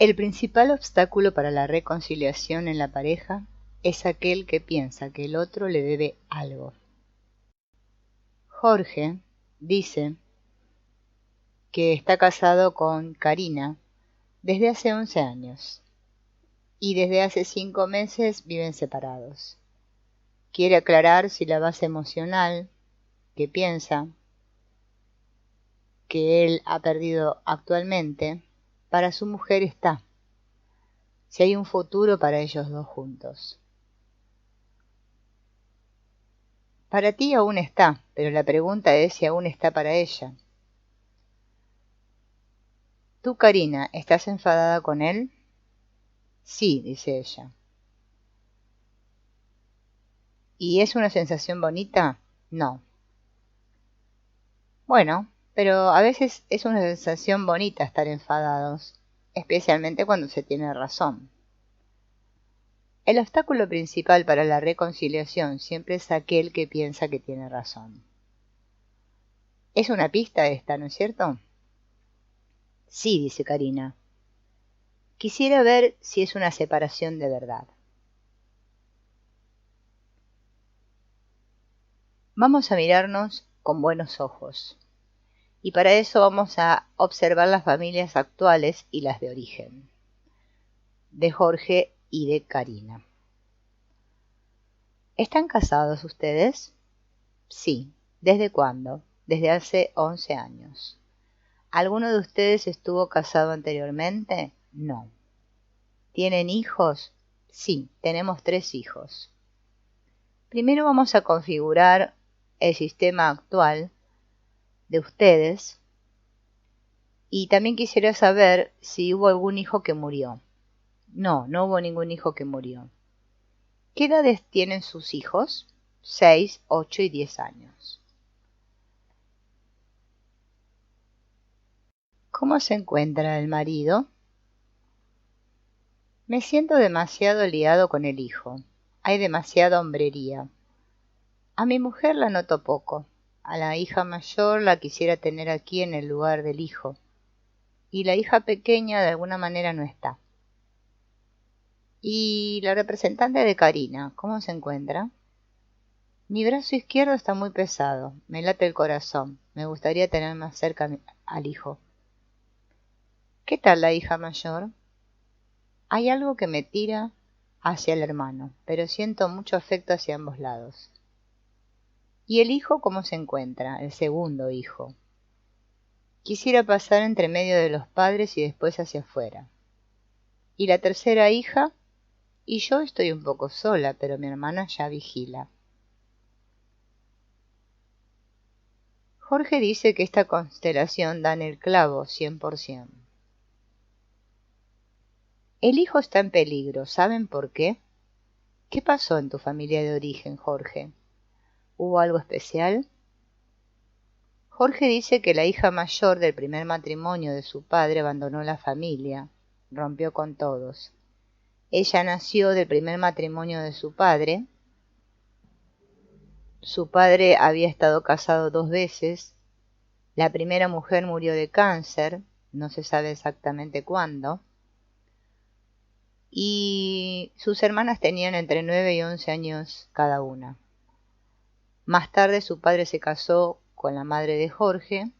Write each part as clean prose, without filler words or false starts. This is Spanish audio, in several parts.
El principal obstáculo para la reconciliación en la pareja es aquel que piensa que el otro le debe algo. Jorge dice que está casado con Karina desde hace 11 años y desde hace 5 meses viven separados. Quiere aclarar si la base emocional que piensa que él ha perdido actualmente para su mujer está, si hay un futuro para ellos dos juntos. Para ti aún está, pero la pregunta es si aún está para ella. ¿Tú, Karina, estás enfadada con él? Sí, dice ella. ¿Y es una sensación bonita? No. Bueno, pero a veces es una sensación bonita estar enfadados, especialmente cuando se tiene razón. El obstáculo principal para la reconciliación siempre es aquel que piensa que tiene razón. Es una pista esta, ¿no es cierto? Sí, dice Karina. Quisiera ver si es una separación de verdad. Vamos a mirarnos con buenos ojos. Y para eso vamos a observar las familias actuales y las de origen, de Jorge y de Karina. ¿Están casados ustedes? Sí. ¿Desde cuándo? Desde hace 11 años. ¿Alguno de ustedes estuvo casado anteriormente? No. ¿Tienen hijos? Sí, tenemos 3 hijos. Primero vamos a configurar el sistema actual de ustedes y también quisiera saber si hubo algún hijo que murió. No, no hubo ningún hijo que murió. ¿Qué edades tienen sus hijos? 6, 8 y 10 años. ¿Cómo se encuentra el marido? Me siento demasiado liado con el hijo. Hay demasiada hombrería. A mi mujer la noto poco. A la hija mayor la quisiera tener aquí en el lugar del hijo. Y la hija pequeña de alguna manera no está. Y la representante de Karina, ¿cómo se encuentra? Mi brazo izquierdo está muy pesado, me late el corazón, me gustaría tener más cerca al hijo. ¿Qué tal la hija mayor? Hay algo que me tira hacia el hermano, pero siento mucho afecto hacia ambos lados. ¿Y el hijo cómo se encuentra? El segundo hijo. Quisiera pasar entre medio de los padres y después hacia afuera. ¿Y la tercera hija? Y yo estoy un poco sola, pero mi hermana ya vigila. Jorge dice que esta constelación da en el clavo 100%. El hijo está en peligro, ¿saben por qué? ¿Qué pasó en tu familia de origen, Jorge? ¿Hubo algo especial? Jorge dice que la hija mayor del primer matrimonio de su padre abandonó la familia, rompió con todos. Ella nació del primer matrimonio de su padre. Su padre había estado casado 2 veces. La primera mujer murió de cáncer, no se sabe exactamente cuándo. Y sus hermanas tenían entre 9 y 11 años cada una. Más tarde su padre se casó con la madre de Jorge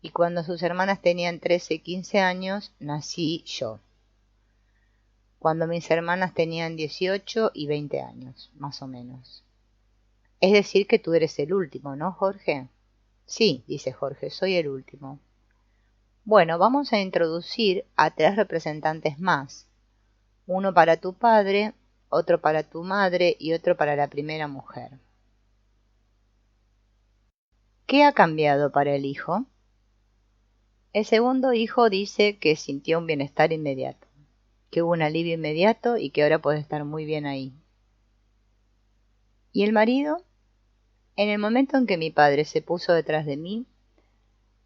y cuando sus hermanas tenían 13 y 15 años nací yo. Cuando mis hermanas tenían 18 y 20 años, más o menos. Es decir que tú eres el último, ¿no, Jorge? Sí, dice Jorge, soy el último. Bueno, vamos a introducir a 3 representantes más. Uno para tu padre, otro para tu madre y otro para la primera mujer. ¿Qué ha cambiado para el hijo? El segundo hijo dice que sintió un bienestar inmediato, que hubo un alivio inmediato y que ahora puede estar muy bien ahí. ¿Y el marido? En el momento en que mi padre se puso detrás de mí,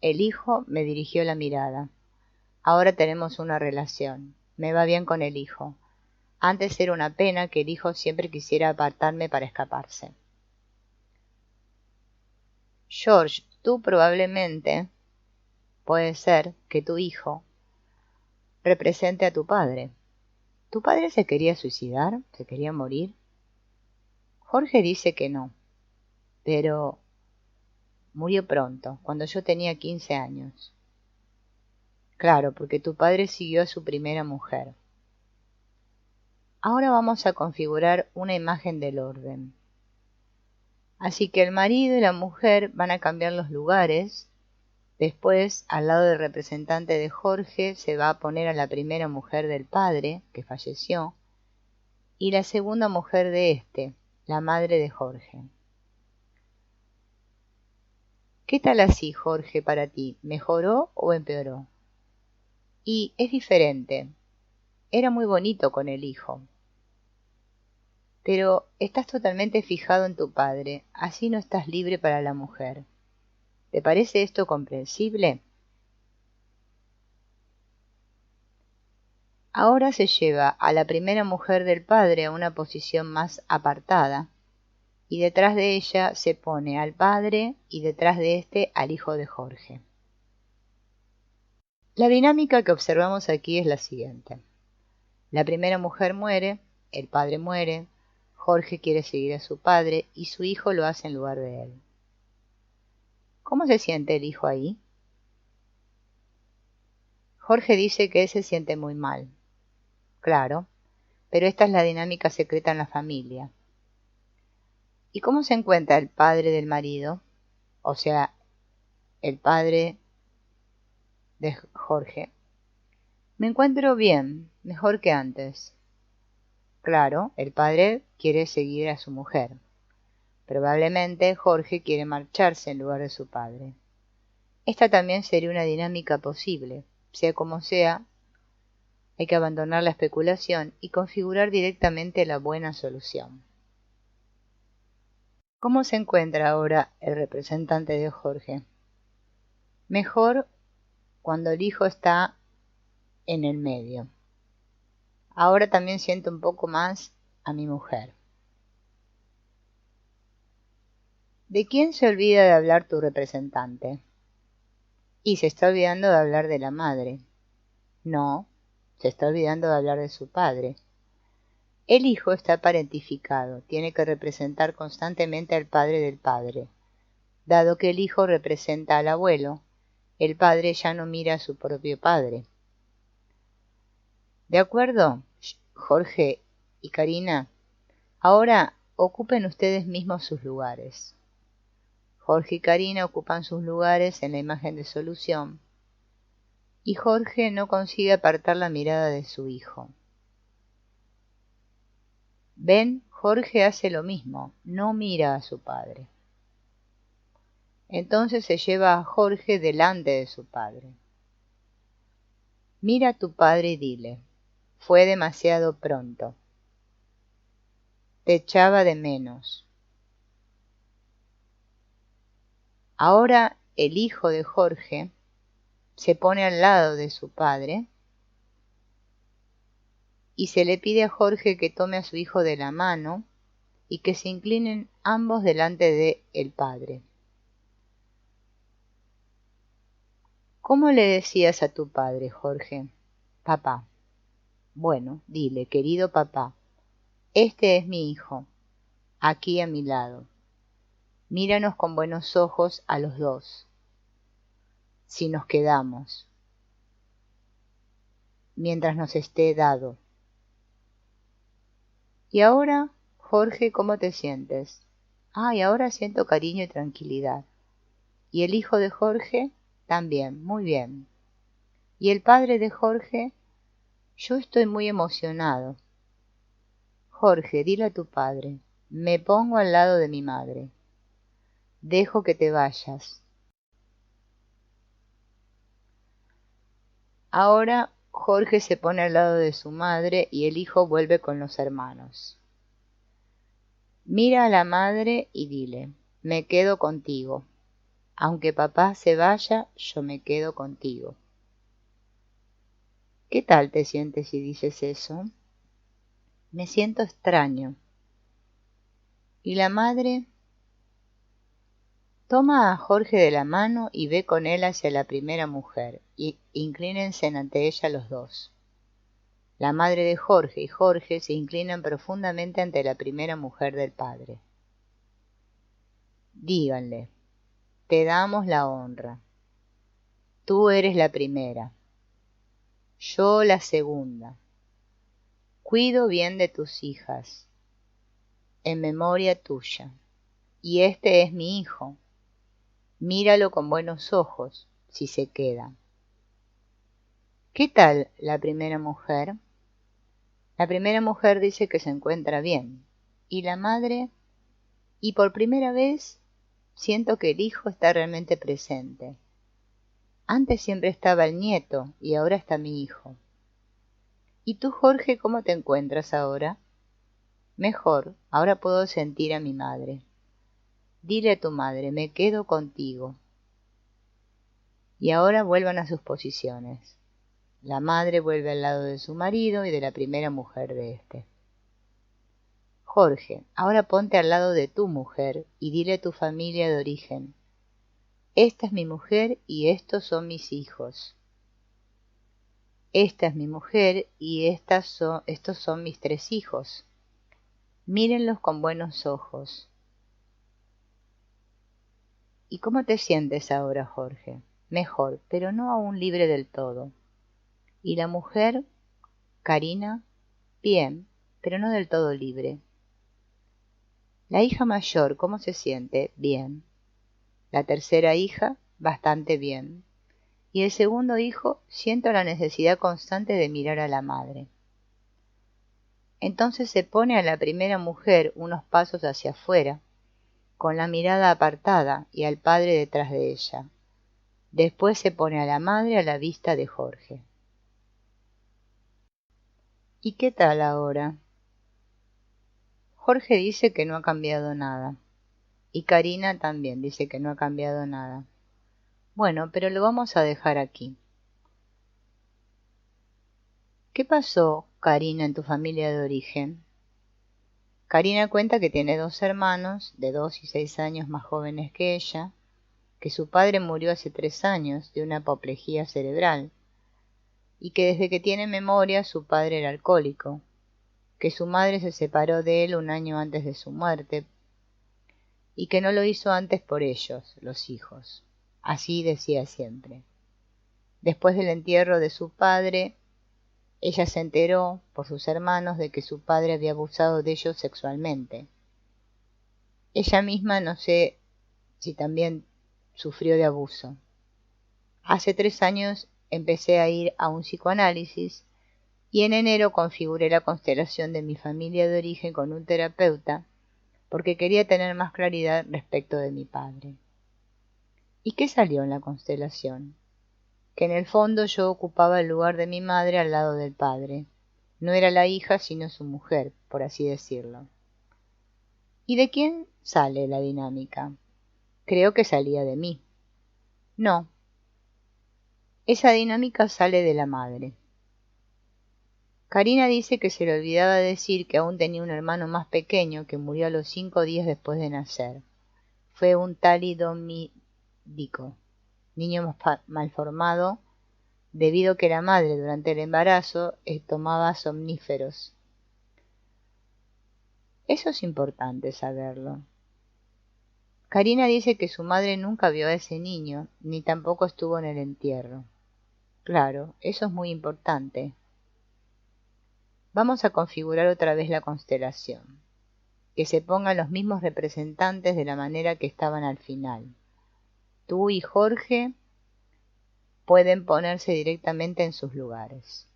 el hijo me dirigió la mirada. Ahora tenemos una relación. Me va bien con el hijo. Antes era una pena que el hijo siempre quisiera apartarme para escaparse. George, tú probablemente, puede ser que tu hijo represente a tu padre. ¿Tu padre se quería suicidar? ¿Se quería morir? Jorge dice que no, pero murió pronto, cuando yo tenía 15 años. Claro, porque tu padre siguió a su primera mujer. Ahora vamos a configurar una imagen del orden. Así que el marido y la mujer van a cambiar los lugares. Después, al lado del representante de Jorge, se va a poner a la primera mujer del padre, que falleció, y la segunda mujer de este, la madre de Jorge. ¿Qué tal así, Jorge, para ti? ¿Mejoró o empeoró? Y es diferente. Era muy bonito con el hijo. Pero estás totalmente fijado en tu padre, así no estás libre para la mujer. ¿Te parece esto comprensible? Ahora se lleva a la primera mujer del padre a una posición más apartada, y detrás de ella se pone al padre y detrás de este al hijo de Jorge. La dinámica que observamos aquí es la siguiente. La primera mujer muere, el padre muere, Jorge quiere seguir a su padre y su hijo lo hace en lugar de él. ¿Cómo se siente el hijo ahí? Jorge dice que se siente muy mal. Claro, pero esta es la dinámica secreta en la familia. ¿Y cómo se encuentra el padre del marido? O sea, el padre de Jorge. Me encuentro bien, mejor que antes. Claro, el padre quiere seguir a su mujer. Probablemente Jorge quiere marcharse en lugar de su padre. Esta también sería una dinámica posible. Sea como sea, hay que abandonar la especulación y configurar directamente la buena solución. ¿Cómo se encuentra ahora el representante de Jorge? Mejor cuando el hijo está en el medio. Ahora también siento un poco más a mi mujer. ¿De quién se olvida de hablar tu representante? Y se está olvidando de hablar de la madre. No, se está olvidando de hablar de su padre. El hijo está parentificado, tiene que representar constantemente al padre del padre. Dado que el hijo representa al abuelo, el padre ya no mira a su propio padre. ¿De acuerdo, Jorge y Karina? Ahora ocupen ustedes mismos sus lugares. Jorge y Karina ocupan sus lugares en la imagen de solución, y Jorge no consigue apartar la mirada de su hijo. ¿Ven? Jorge hace lo mismo, no mira a su padre. Entonces se lleva a Jorge delante de su padre. Mira a tu padre y dile, fue demasiado pronto. Te echaba de menos. Ahora el hijo de Jorge se pone al lado de su padre y se le pide a Jorge que tome a su hijo de la mano y que se inclinen ambos delante de el padre. ¿Cómo le decías a tu padre, Jorge? Papá. Bueno, dile, querido papá, este es mi hijo, aquí a mi lado. Míranos con buenos ojos a los dos. Si nos quedamos, mientras nos esté dado. Y ahora, Jorge, ¿cómo te sientes? Y ahora siento cariño y tranquilidad. Y el hijo de Jorge, también, muy bien. Y el padre de Jorge, yo estoy muy emocionado. Jorge, dile a tu padre, me pongo al lado de mi madre. Dejo que te vayas. Ahora Jorge se pone al lado de su madre y el hijo vuelve con los hermanos. Mira a la madre y dile, me quedo contigo. Aunque papá se vaya, yo me quedo contigo. ¿Qué tal te sientes si dices eso? Me siento extraño. ¿Y la madre? Toma a Jorge de la mano y ve con él hacia la primera mujer, y inclínense ante ella los dos. La madre de Jorge y Jorge se inclinan profundamente ante la primera mujer del padre. Díganle, te damos la honra. Tú eres la primera, yo la segunda. Cuido bien de tus hijas, en memoria tuya. Y este es mi hijo. Míralo con buenos ojos, si se queda. ¿Qué tal la primera mujer? La primera mujer dice que se encuentra bien. ¿Y la madre? Y por primera vez siento que el hijo está realmente presente. Antes siempre estaba el nieto y ahora está mi hijo. ¿Y tú, Jorge, cómo te encuentras ahora? Mejor, ahora puedo sentir a mi madre. Dile a tu madre, me quedo contigo. Y ahora vuelvan a sus posiciones. La madre vuelve al lado de su marido y de la primera mujer de éste. Jorge, ahora ponte al lado de tu mujer y dile a tu familia de origen. Esta es mi mujer y estos son mis hijos. Esta es mi mujer y estos son mis 3 hijos. Mírenlos con buenos ojos. ¿Y cómo te sientes ahora, Jorge? Mejor, pero no aún libre del todo. ¿Y la mujer, Karina? Bien, pero no del todo libre. La hija mayor, ¿cómo se siente? Bien. La tercera hija, bastante bien. Y el segundo hijo, siento la necesidad constante de mirar a la madre. Entonces se pone a la primera mujer unos pasos hacia afuera, con la mirada apartada y al padre detrás de ella. Después se pone a la madre a la vista de Jorge. ¿Y qué tal ahora? Jorge dice que no ha cambiado nada. Y Karina también dice que no ha cambiado nada. Bueno, pero lo vamos a dejar aquí. ¿Qué pasó, Karina, en tu familia de origen? Karina cuenta que tiene 2 hermanos, de 2 y 6 años más jóvenes que ella, que su padre murió hace 3 años de una apoplejía cerebral, y que desde que tiene memoria su padre era alcohólico, que su madre se separó de él un año antes de su muerte, y que no lo hizo antes por ellos, los hijos. Así decía siempre. Después del entierro de su padre, ella se enteró, por sus hermanos, de que su padre había abusado de ellos sexualmente. Ella misma no sé si también sufrió de abuso. Hace 3 años empecé a ir a un psicoanálisis y en enero configuré la constelación de mi familia de origen con un terapeuta porque quería tener más claridad respecto de mi padre. ¿Y qué salió en la constelación? Que en el fondo yo ocupaba el lugar de mi madre al lado del padre. No era la hija, sino su mujer, por así decirlo. ¿Y de quién sale la dinámica? Creo que salía de mí. No. Esa dinámica sale de la madre. Karina dice que se le olvidaba decir que aún tenía un hermano más pequeño que murió a los 5 días después de nacer. Fue un talidomídico, niño malformado, debido a que la madre durante el embarazo tomaba somníferos. Eso es importante saberlo. Karina dice que su madre nunca vio a ese niño, ni tampoco estuvo en el entierro. Claro, eso es muy importante. Vamos a configurar otra vez la constelación. Que se pongan los mismos representantes de la manera que estaban al final. Tú y Jorge pueden ponerse directamente en sus lugares.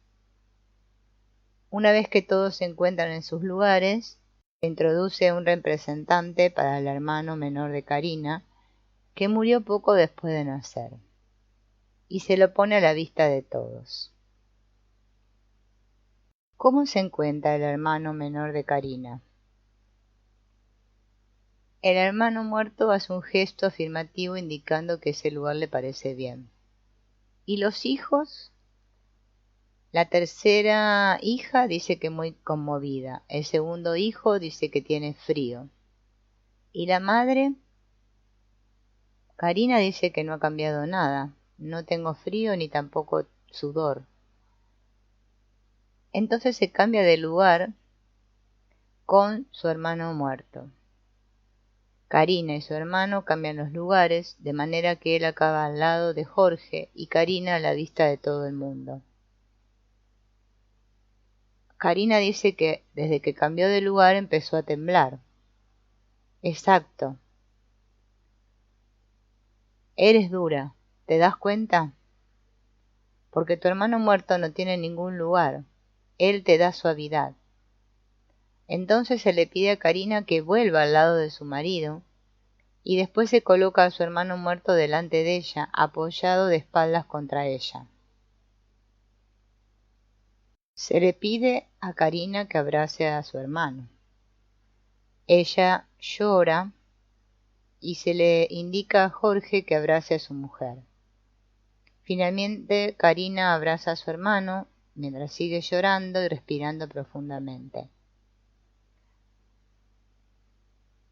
Una vez que todos se encuentran en sus lugares, se introduce un representante para el hermano menor de Karina, que murió poco después de nacer, y se lo pone a la vista de todos. ¿Cómo se encuentra el hermano menor de Karina? El hermano muerto hace un gesto afirmativo indicando que ese lugar le parece bien. ¿Y los hijos? La tercera hija dice que muy conmovida. El segundo hijo dice que tiene frío. ¿Y la madre? Karina dice que no ha cambiado nada. No tengo frío ni tampoco sudor. Entonces se cambia de lugar con su hermano muerto. Karina y su hermano cambian los lugares, de manera que él acaba al lado de Jorge y Karina a la vista de todo el mundo. Karina dice que desde que cambió de lugar empezó a temblar. Exacto. Eres dura, ¿te das cuenta? Porque tu hermano muerto no tiene ningún lugar. Él te da suavidad. Entonces se le pide a Karina que vuelva al lado de su marido y después se coloca a su hermano muerto delante de ella, apoyado de espaldas contra ella. Se le pide a Karina que abrace a su hermano. Ella llora y se le indica a Jorge que abrace a su mujer. Finalmente, Karina abraza a su hermano mientras sigue llorando y respirando profundamente.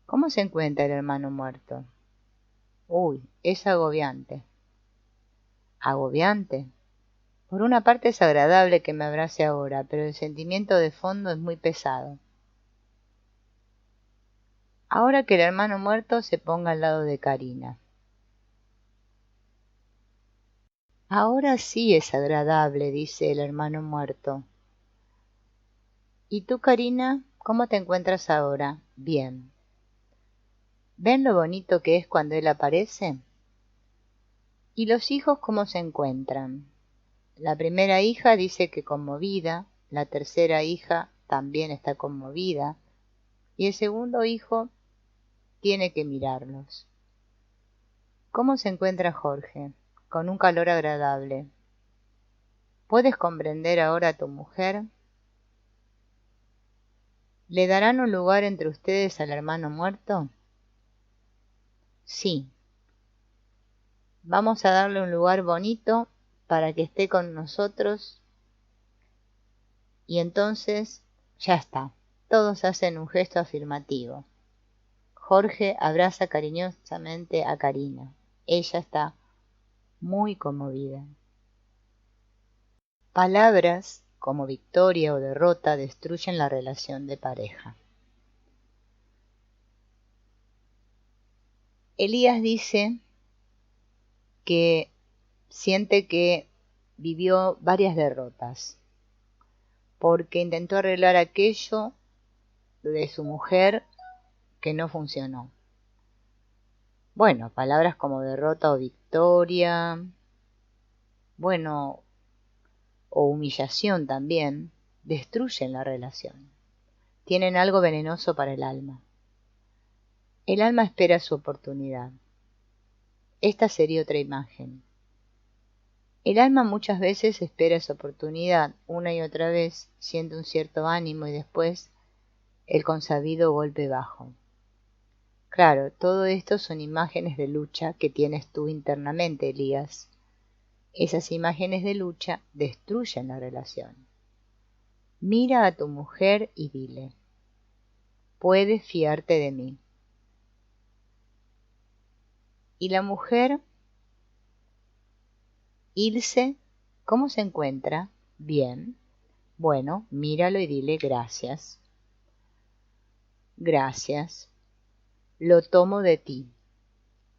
¿Cómo se encuentra el hermano muerto? Uy, es agobiante. ¿Agobiante? Por una parte es agradable que me abrace ahora, pero el sentimiento de fondo es muy pesado. Ahora que el hermano muerto se ponga al lado de Karina. Ahora sí es agradable, dice el hermano muerto. ¿Y tú, Karina, cómo te encuentras ahora? Bien. ¿Ven lo bonito que es cuando él aparece? ¿Y los hijos cómo se encuentran? La primera hija dice que conmovida, la tercera hija también está conmovida, y el segundo hijo tiene que mirarlos. ¿Cómo se encuentra Jorge? Con un calor agradable. ¿Puedes comprender ahora a tu mujer? ¿Le darán un lugar entre ustedes al hermano muerto? Sí. Vamos a darle un lugar bonito para que esté con nosotros y entonces ya está. Todos hacen un gesto afirmativo. Jorge abraza cariñosamente a Karina. Ella está muy conmovida. Palabras como victoria o derrota destruyen la relación de pareja. Elías dice que siente que vivió varias derrotas porque intentó arreglar aquello de su mujer que no funcionó. Bueno, palabras como derrota o victoria, bueno, o humillación también, destruyen la relación. Tienen algo venenoso para el alma. El alma espera su oportunidad. Esta sería otra imagen. El alma muchas veces espera su oportunidad una y otra vez, siente un cierto ánimo y después el consabido golpe bajo. Claro, todo esto son imágenes de lucha que tienes tú internamente, Elías. Esas imágenes de lucha destruyen la relación. Mira a tu mujer y dile, puedes fiarte de mí. Y la mujer, Ilse, ¿cómo se encuentra? Bien. Bueno, míralo y dile gracias. Gracias. Lo tomo de ti,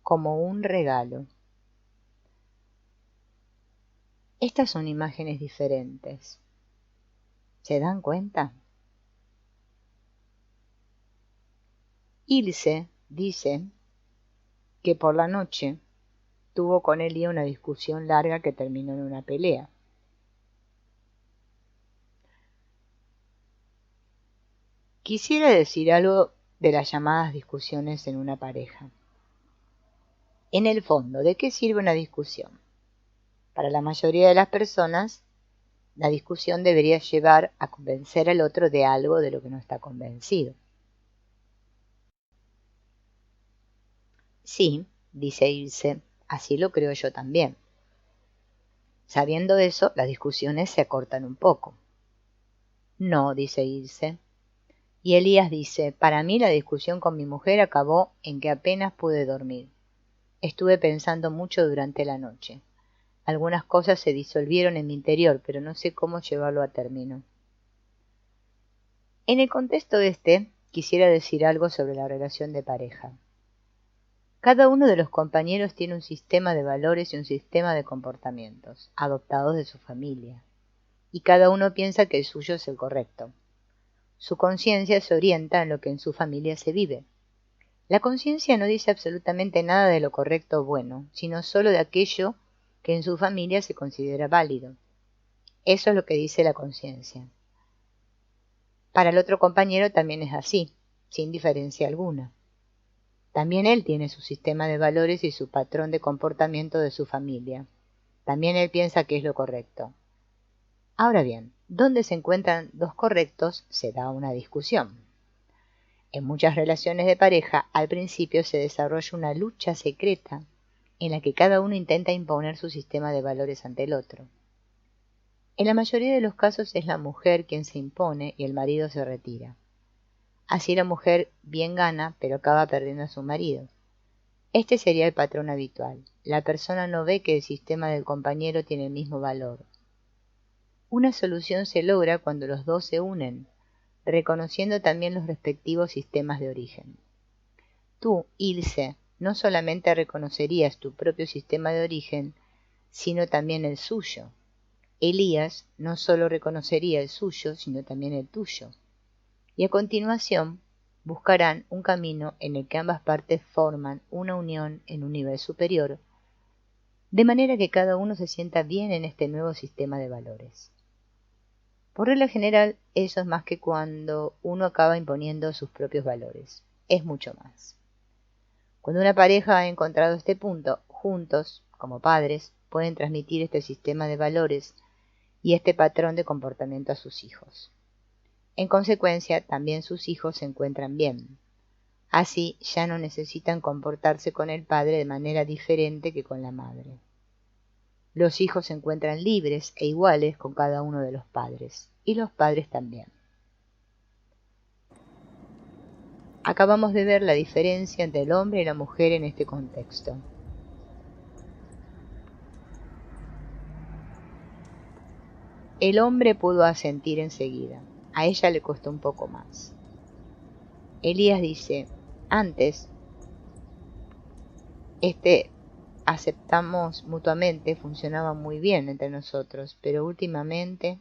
como un regalo. Estas son imágenes diferentes. ¿Se dan cuenta? Ilse dice que por la noche tuvo con Elia una discusión larga que terminó en una pelea. Quisiera decir algo de las llamadas discusiones en una pareja. En el fondo, ¿de qué sirve una discusión? Para la mayoría de las personas, la discusión debería llevar a convencer al otro de algo de lo que no está convencido. Sí, dice Ilse, así lo creo yo también. Sabiendo eso, las discusiones se acortan un poco. No, dice Ilse. Y Elías dice, para mí la discusión con mi mujer acabó en que apenas pude dormir. Estuve pensando mucho durante la noche. Algunas cosas se disolvieron en mi interior, pero no sé cómo llevarlo a término. En el contexto quisiera decir algo sobre la relación de pareja. Cada uno de los compañeros tiene un sistema de valores y un sistema de comportamientos, adoptados de su familia, y cada uno piensa que el suyo es el correcto. Su conciencia se orienta en lo que en su familia se vive. La conciencia no dice absolutamente nada de lo correcto o bueno, sino solo de aquello que en su familia se considera válido. Eso es lo que dice la conciencia. Para el otro compañero también es así, sin diferencia alguna. También él tiene su sistema de valores y su patrón de comportamiento de su familia. También él piensa que es lo correcto. Ahora bien, donde se encuentran dos correctos se da una discusión. En muchas relaciones de pareja, al principio se desarrolla una lucha secreta en la que cada uno intenta imponer su sistema de valores ante el otro. En la mayoría de los casos es la mujer quien se impone y el marido se retira. Así la mujer bien gana, pero acaba perdiendo a su marido. Este sería el patrón habitual. La persona no ve que el sistema del compañero tiene el mismo valor. Una solución se logra cuando los dos se unen, reconociendo también los respectivos sistemas de origen. Tú, Ilse, no solamente reconocerías tu propio sistema de origen, sino también el suyo. Elías no solo reconocería el suyo, sino también el tuyo. Y a continuación buscarán un camino en el que ambas partes forman una unión en un nivel superior, de manera que cada uno se sienta bien en este nuevo sistema de valores. Por regla general, eso es más que cuando uno acaba imponiendo sus propios valores. Es mucho más. Cuando una pareja ha encontrado este punto, juntos, como padres, pueden transmitir este sistema de valores y este patrón de comportamiento a sus hijos. En consecuencia, también sus hijos se encuentran bien. Así ya no necesitan comportarse con el padre de manera diferente que con la madre. Los hijos se encuentran libres e iguales con cada uno de los padres, y los padres también. Acabamos de ver la diferencia entre el hombre y la mujer en este contexto. El hombre pudo asentir enseguida, a ella le costó un poco más. Elías dice, antes, aceptamos mutuamente, funcionaba muy bien entre nosotros, pero últimamente,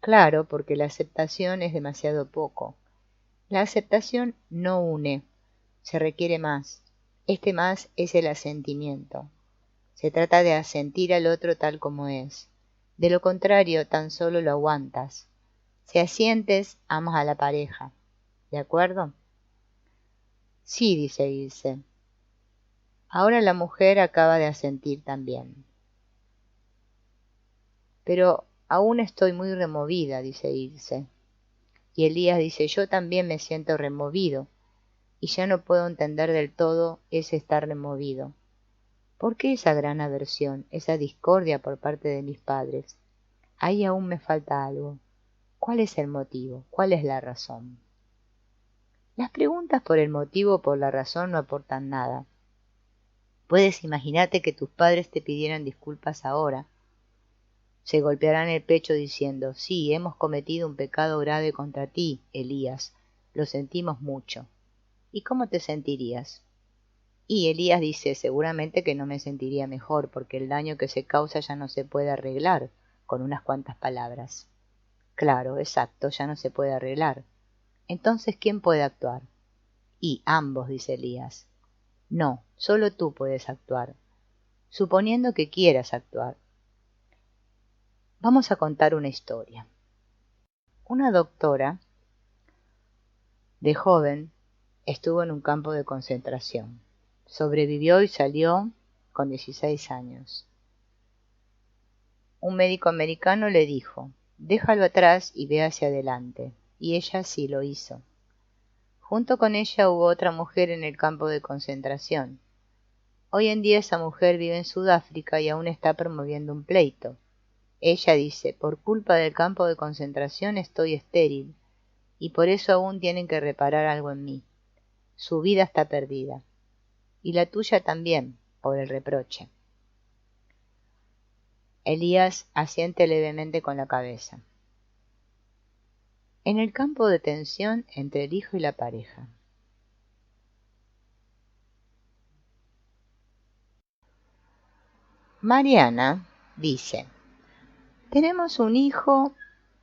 claro, porque la aceptación es demasiado poco. La aceptación no une, se requiere más. Este más es el asentimiento. Se trata de asentir al otro tal como es. De lo contrario, tan solo lo aguantas. Si asientes, amas a la pareja. ¿De acuerdo? Sí, dice Ilse. Ahora la mujer acaba de asentir también. Pero aún estoy muy removida, dice Ilse. Y Elías dice, yo también me siento removido, y ya no puedo entender del todo ese estar removido. ¿Por qué esa gran aversión, esa discordia por parte de mis padres? Ahí aún me falta algo. ¿Cuál es el motivo? ¿Cuál es la razón? Las preguntas por el motivo o por la razón no aportan nada. Puedes imaginarte que tus padres te pidieran disculpas ahora. Se golpearán el pecho diciendo, sí, hemos cometido un pecado grave contra ti, Elías, lo sentimos mucho. ¿Y cómo te sentirías? Y Elías dice, seguramente que no me sentiría mejor, porque el daño que se causa ya no se puede arreglar con unas cuantas palabras. Claro, exacto, ya no se puede arreglar. Entonces, ¿quién puede actuar? Y ambos, dice Elías. No, solo tú puedes actuar, suponiendo que quieras actuar. Vamos a contar una historia. Una doctora, de joven, estuvo en un campo de concentración. Sobrevivió y salió con 16 años. Un médico americano le dijo, déjalo atrás y ve hacia adelante, y ella sí lo hizo. Junto con ella hubo otra mujer en el campo de concentración. Hoy en día esa mujer vive en Sudáfrica y aún está promoviendo un pleito. Ella dice, por culpa del campo de concentración estoy estéril, y por eso aún tienen que reparar algo en mí. Su vida está perdida. Y la tuya también, por el reproche. Elías asiente levemente con la cabeza. en el campo de tensión entre el hijo y la pareja. Mariana dice: tenemos un hijo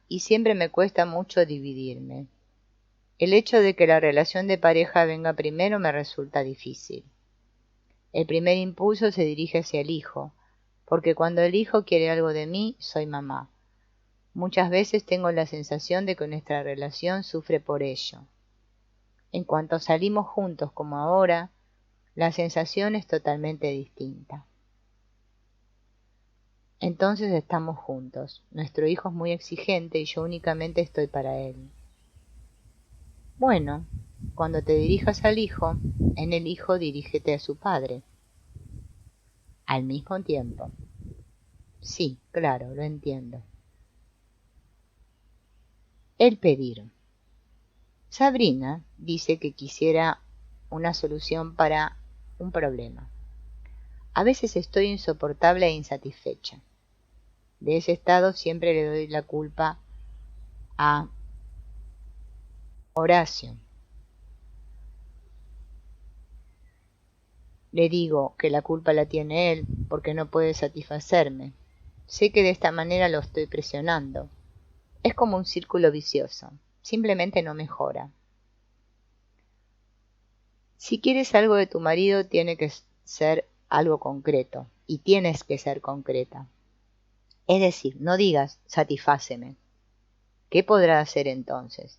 y siempre me cuesta mucho dividirme. El hecho de que la relación de pareja venga primero me resulta difícil. El primer impulso se dirige hacia el hijo, porque cuando el hijo quiere algo de mí, soy mamá. Muchas veces tengo la sensación de que nuestra relación sufre por ello. En cuanto salimos juntos como ahora, la sensación es totalmente distinta. Entonces estamos juntos. Nuestro hijo es muy exigente y yo únicamente estoy para él. Bueno, cuando te dirijas al hijo, en el hijo dirígete a su padre. Al mismo tiempo. Sí, claro, lo entiendo. El pedir. Sabrina dice que quisiera una solución para un problema. A veces estoy insoportable e insatisfecha. De ese estado siempre le doy la culpa a Horacio. Le digo que la culpa la tiene él porque no puede satisfacerme. Sé que de esta manera lo estoy presionando. Es como un círculo vicioso. Simplemente no mejora. Si quieres algo de tu marido, tiene que ser algo concreto. Y tienes que ser concreta. Es decir, no digas, satisfáceme. ¿Qué podrá hacer entonces?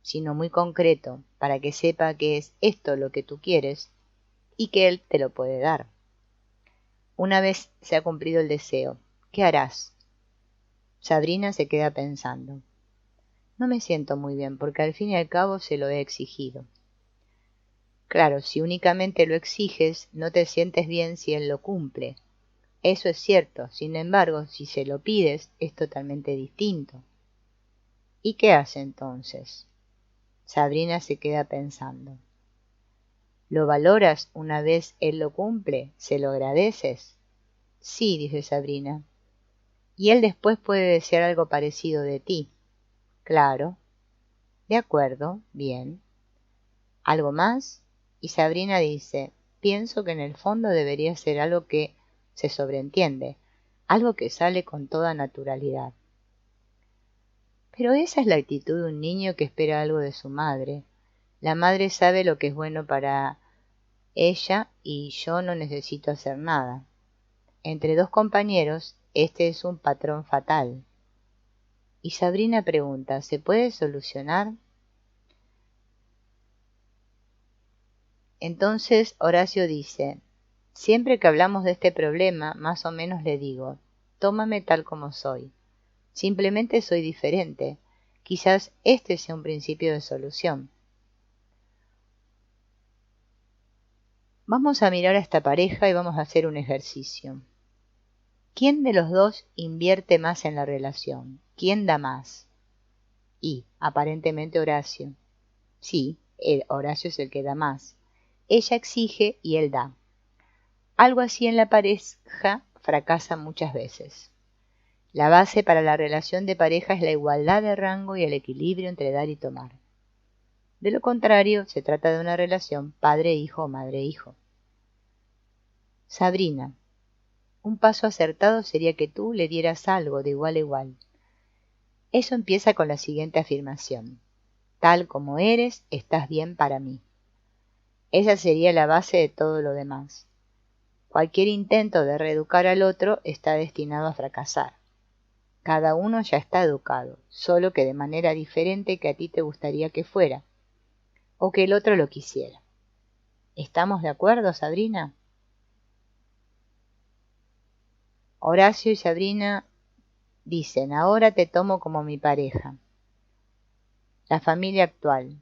Sino muy concreto, para que sepa que es esto lo que tú quieres y que él te lo puede dar. Una vez se ha cumplido el deseo, ¿qué harás? Sabrina se queda pensando. No me siento muy bien porque al fin y al cabo se lo he exigido. Claro, si únicamente lo exiges, no te sientes bien si él lo cumple. Eso es cierto, sin embargo, si se lo pides, es totalmente distinto. ¿Y qué hace entonces? Sabrina se queda pensando. ¿Lo valoras una vez él lo cumple? ¿Se lo agradeces? Sí, dice Sabrina. Y él después puede desear algo parecido de ti. Claro. De acuerdo, bien. ¿Algo más? Y Sabrina dice, pienso que en el fondo debería ser algo que se sobreentiende, algo que sale con toda naturalidad. Pero esa es la actitud de un niño que espera algo de su madre. La madre sabe lo que es bueno para ella y yo no necesito hacer nada. Entre dos compañeros, este es un patrón fatal. Y Sabrina pregunta, ¿se puede solucionar? Entonces Horacio dice, siempre que hablamos de este problema, más o menos le digo, tómame tal como soy. Simplemente soy diferente. Quizás este sea un principio de solución. Vamos a mirar a esta pareja y vamos a hacer un ejercicio. ¿Quién de los dos invierte más en la relación? ¿Quién da más? Y, aparentemente Horacio. Sí, Horacio es el que da más. Ella exige y él da. Algo así en la pareja fracasa muchas veces. La base para la relación de pareja es la igualdad de rango y el equilibrio entre dar y tomar. De lo contrario, se trata de una relación padre-hijo o madre-hijo. Sabrina, un paso acertado sería que tú le dieras algo de igual a igual. Eso empieza con la siguiente afirmación. Tal como eres, estás bien para mí. Esa sería la base de todo lo demás. Cualquier intento de reeducar al otro está destinado a fracasar. Cada uno ya está educado, solo que de manera diferente que a ti te gustaría que fuera, o que el otro lo quisiera. ¿Estamos de acuerdo, Sabrina? Horacio y Sabrina dicen, ahora te tomo como mi pareja. La familia actual,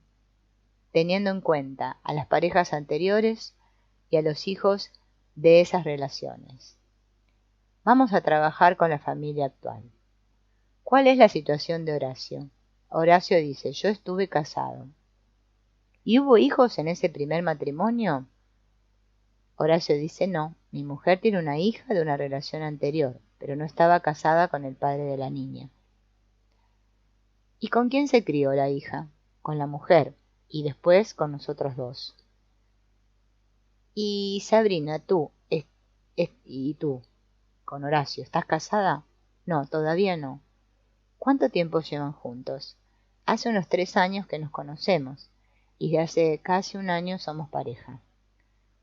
teniendo en cuenta a las parejas anteriores y a los hijos de esas relaciones. Vamos a trabajar con la familia actual. ¿Cuál es la situación de Horacio? Horacio dice, yo estuve casado. ¿Y hubo hijos en ese primer matrimonio? Horacio dice, no, mi mujer tiene una hija de una relación anterior, pero no estaba casada con el padre de la niña. ¿Y con quién se crió la hija? Con la mujer, y después con nosotros dos. Y Sabrina, y tú, con Horacio, ¿estás casada? No, todavía no. ¿Cuánto tiempo llevan juntos? Hace unos 3 años que nos conocemos, y de hace casi un año somos pareja.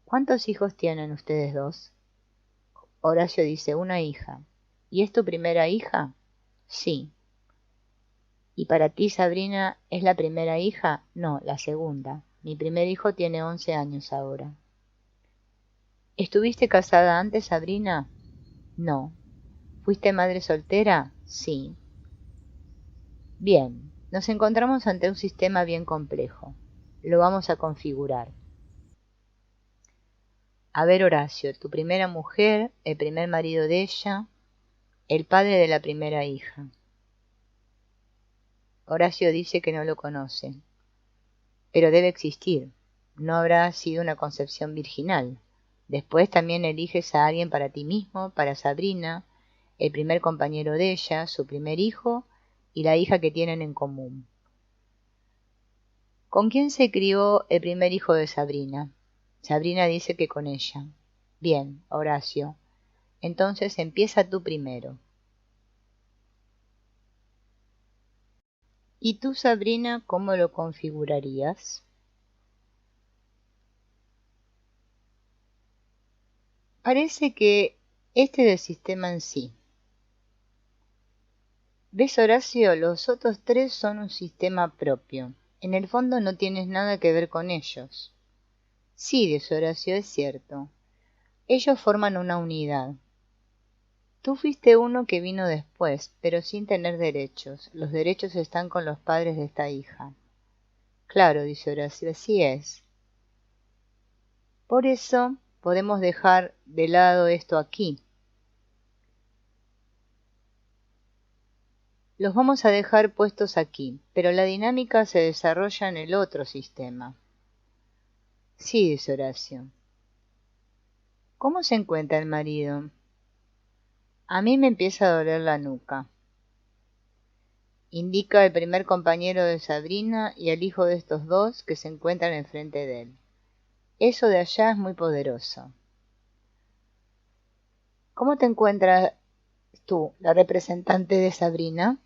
¿Cuántos hijos tienen ustedes dos? Horacio dice, una hija. ¿Y es tu primera hija? Sí. ¿Y para ti, Sabrina, es la primera hija? No, la segunda. Mi primer hijo tiene 11 años ahora. ¿Estuviste casada antes, Sabrina? No. ¿Fuiste madre soltera? Sí. Bien, nos encontramos ante un sistema bien complejo. Lo vamos a configurar. A ver, Horacio, tu primera mujer, el primer marido de ella, el padre de la primera hija. Horacio dice que no lo conoce, pero debe existir. No habrá sido una concepción virginal. Después también eliges a alguien para ti mismo, para Sabrina, el primer compañero de ella, su primer hijo y la hija que tienen en común. ¿Con quién se crió el primer hijo de Sabrina? Sabrina dice que con ella. Bien, Horacio. Entonces empieza tú primero. ¿Y tú, Sabrina, cómo lo configurarías? Parece que este es el sistema en sí. ¿Ves, Horacio? Los otros 3 son un sistema propio. En el fondo no tienes nada que ver con ellos. Sí, dice Horacio, es cierto. Ellos forman una unidad. Tú fuiste uno que vino después, pero sin tener derechos. Los derechos están con los padres de esta hija. Claro, dice Horacio, así es. Por eso podemos dejar de lado esto aquí. Los vamos a dejar puestos aquí, pero la dinámica se desarrolla en el otro sistema. Sí, dice Horacio. ¿Cómo se encuentra el marido? A mí me empieza a doler la nuca. Indica el primer compañero de Sabrina y el hijo de estos dos que se encuentran enfrente de él. Eso de allá es muy poderoso. ¿Cómo te encuentras tú, la representante de Sabrina?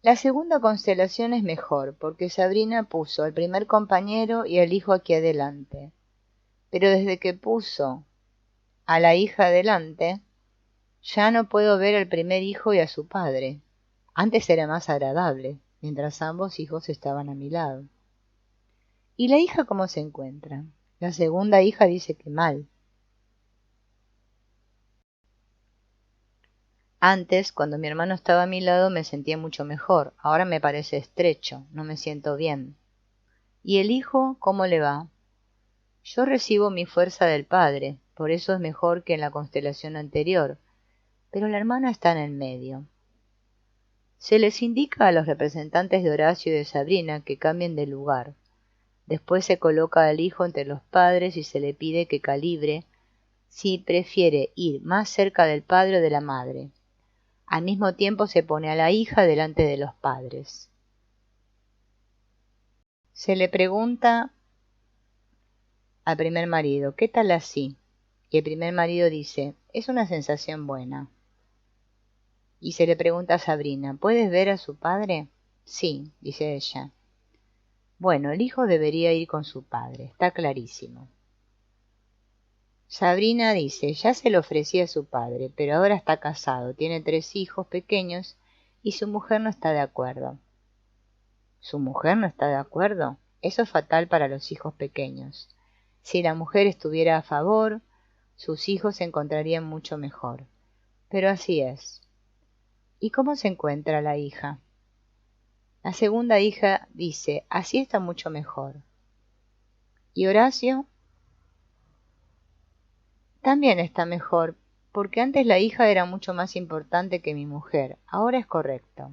La segunda constelación es mejor, porque Sabrina puso al primer compañero y al hijo aquí adelante. Pero desde que puso a la hija adelante, ya no puedo ver al primer hijo y a su padre. Antes era más agradable, mientras ambos hijos estaban a mi lado. ¿Y la hija cómo se encuentra? La segunda hija dice que mal. Antes, cuando mi hermano estaba a mi lado, me sentía mucho mejor. Ahora me parece estrecho, no me siento bien. ¿Y el hijo cómo le va? Yo recibo mi fuerza del padre, por eso es mejor que en la constelación anterior, pero la hermana está en el medio. Se les indica a los representantes de Horacio y de Sabrina que cambien de lugar. Después se coloca al hijo entre los padres y se le pide que calibre si prefiere ir más cerca del padre o de la madre. Al mismo tiempo se pone a la hija delante de los padres. Se le pregunta al primer marido, ¿qué tal así? Y el primer marido dice, es una sensación buena. Y se le pregunta a Sabrina, ¿puedes ver a su padre? Sí, dice ella. Bueno, el hijo debería ir con su padre, está clarísimo. Sabrina dice, ya se lo ofrecía a su padre, pero ahora está casado, tiene 3 hijos pequeños y su mujer no está de acuerdo. ¿Su mujer no está de acuerdo? Eso es fatal para los hijos pequeños. Si la mujer estuviera a favor, sus hijos se encontrarían mucho mejor. Pero así es. ¿Y cómo se encuentra la hija? La segunda hija dice, así está mucho mejor. ¿Y Horacio? También está mejor, porque antes la hija era mucho más importante que mi mujer, ahora es correcto.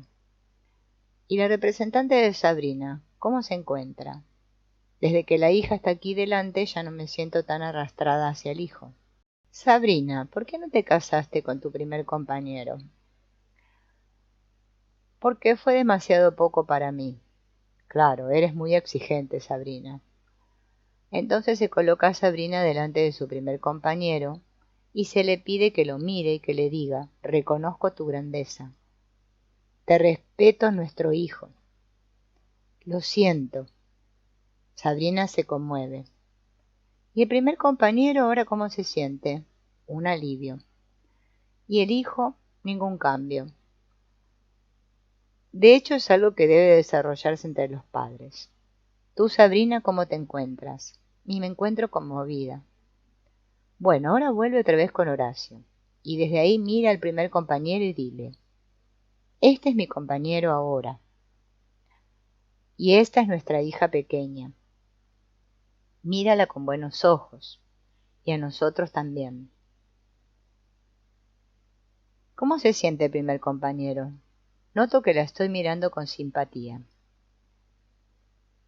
¿Y la representante de Sabrina, cómo se encuentra? Desde que la hija está aquí delante ya no me siento tan arrastrada hacia el hijo. Sabrina, ¿por qué no te casaste con tu primer compañero? porque fue demasiado poco para mí. Claro, eres muy exigente, Sabrina. Entonces se coloca a Sabrina delante de su primer compañero y se le pide que lo mire y que le diga: reconozco tu grandeza. Te respeto, nuestro hijo. Lo siento. Sabrina se conmueve. ¿Y el primer compañero ahora cómo se siente? Un alivio. Y el hijo, ningún cambio. De hecho, es algo que debe desarrollarse entre los padres. Tú, Sabrina, ¿cómo te encuentras? Y me encuentro conmovida. Bueno, ahora vuelve otra vez con Horacio. Y desde ahí mira al primer compañero y dile: este es mi compañero ahora. Y esta es nuestra hija pequeña. Mírala con buenos ojos. Y a nosotros también. ¿Cómo se siente el primer compañero? Noto que la estoy mirando con simpatía.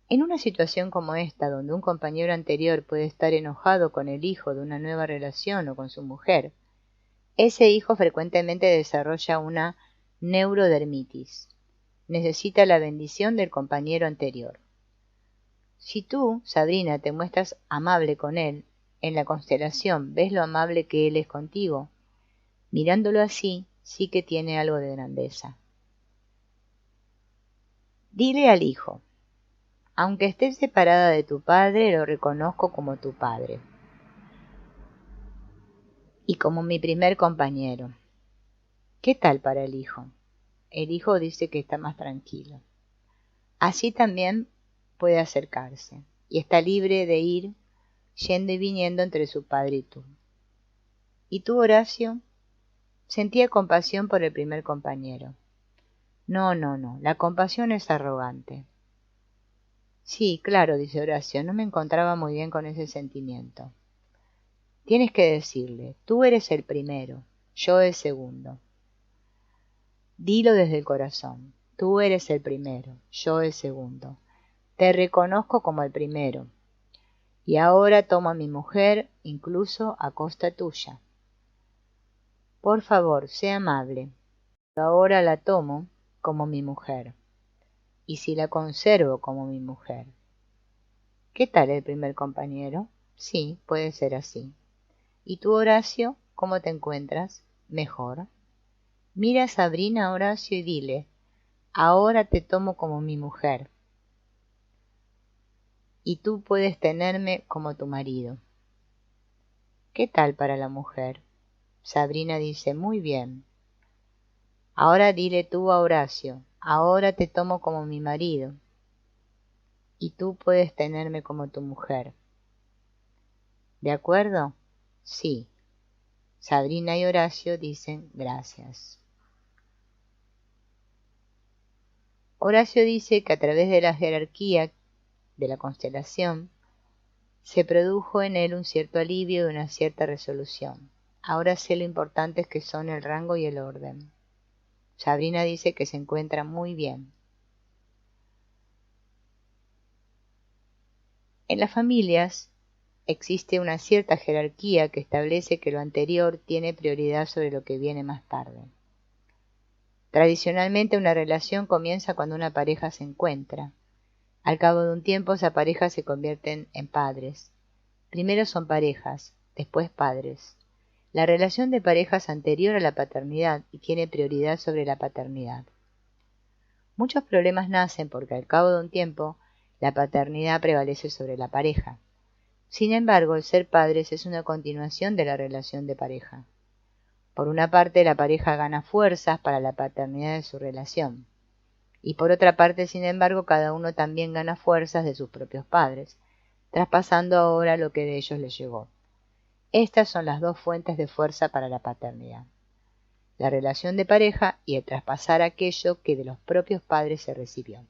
En una situación como esta, donde un compañero anterior puede estar enojado con el hijo de una nueva relación o con su mujer, ese hijo frecuentemente desarrolla una neurodermitis. Necesita la bendición del compañero anterior. Si tú, Sabrina, te muestras amable con él, en la constelación ves lo amable que él es contigo. Mirándolo así, sí que tiene algo de grandeza. Dile al hijo: aunque estés separada de tu padre, lo reconozco como tu padre y como mi primer compañero. ¿Qué tal para el hijo? El hijo dice que está más tranquilo. Así también puede acercarse y está libre de ir yendo y viniendo entre su padre y tú. ¿Y tú, Horacio? Sentía compasión por el primer compañero. No, la compasión es arrogante. Sí, claro, dice Horacio, no me encontraba muy bien con ese sentimiento. Tienes que decirle: tú eres el primero, yo el segundo. Dilo desde el corazón: tú eres el primero, yo el segundo. Te reconozco como el primero. Y ahora tomo a mi mujer, incluso a costa tuya. Por favor, sé amable. Ahora la tomo como mi mujer. Y si la conservo como mi mujer. ¿Qué tal el primer compañero? Sí, puede ser así. ¿Y tú, Horacio, cómo te encuentras? Mejor. Mira a Sabrina, Horacio, y dile: ahora te tomo como mi mujer. Y tú puedes tenerme como tu marido. ¿Qué tal para la mujer? Sabrina dice: muy bien. Ahora dile tú a Horacio: ahora te tomo como mi marido. Y tú puedes tenerme como tu mujer. ¿De acuerdo? Sí. Sabrina y Horacio dicen gracias. Horacio dice que a través de la jerarquía de la constelación se produjo en él un cierto alivio y una cierta resolución. Ahora sé lo importantes que son el rango y el orden. Sabrina dice que se encuentra muy bien. En las familias existe una cierta jerarquía que establece que lo anterior tiene prioridad sobre lo que viene más tarde. Tradicionalmente una relación comienza cuando una pareja se encuentra. Al cabo de un tiempo esa pareja se convierten en padres. Primero son parejas, después padres. La relación de pareja es anterior a la paternidad y tiene prioridad sobre la paternidad. Muchos problemas nacen porque al cabo de un tiempo la paternidad prevalece sobre la pareja. Sin embargo, el ser padres es una continuación de la relación de pareja. Por una parte, la pareja gana fuerzas para la paternidad de su relación. Y por otra parte, sin embargo, cada uno también gana fuerzas de sus propios padres, traspasando ahora lo que de ellos les llegó. Estas son las dos fuentes de fuerza para la paternidad: la relación de pareja y el traspasar aquello que de los propios padres se recibió.